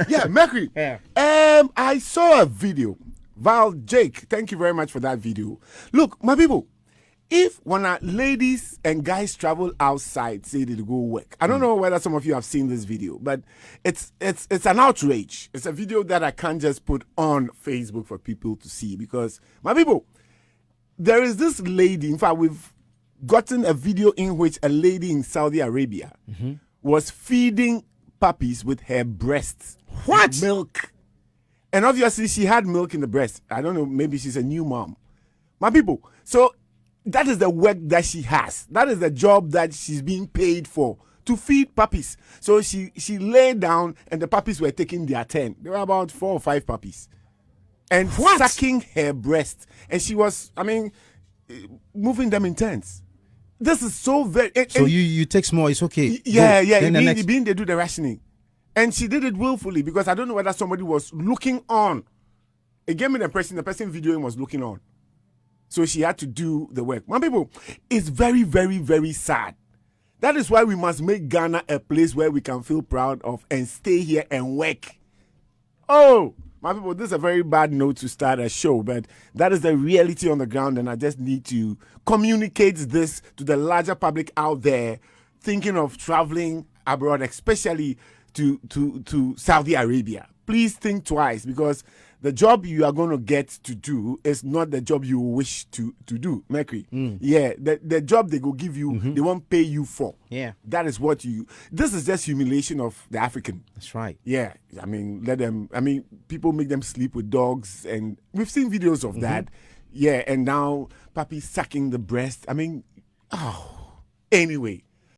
Yeah, Mercury. Yeah. I saw a video. Val Jake, thank you very much for that video. Look, my people, if when ladies and guys travel outside, say they go work, I don't know whether some of you have seen this video, but it's an outrage. It's a video that I can't just put on Facebook for people to see because, my people, there is this lady. In fact, we've gotten a video in which a lady in Saudi Arabia was feeding puppies with her breasts. What? Milk. And obviously, she had milk in the breast. I don't know, maybe she's a new mom. My people, so that is the work that she has. That is the job that she's being paid for, to feed puppies. So she lay down and the puppies were taking their turn. There were about 4 or 5 puppies. And sucking her breast. And she was, moving them in turns. This is so very... So you take small, it's okay. Yeah, Then the next... they do the rationing. And she did it willfully because I don't know whether somebody was looking on. It gave me the impression the person videoing was looking on. So she had to do the work. My people, it's very, very, very sad. That is why we must make Ghana a place where we can feel proud of and stay here and work. Oh, my people, this is a very bad note to start a show, but that is the reality on the ground, and I just need to communicate this to the larger public out there thinking of traveling abroad, especially to Saudi Arabia. Please think twice, because the job you are going to get to do is not the job you wish to do, Mercury. Yeah, the job they go give you, they won't pay you for. Yeah. That is what this is just humiliation of the African. That's right. Yeah, people make them sleep with dogs, and we've seen videos of that. Yeah, and now puppies sucking the breast. Anyway,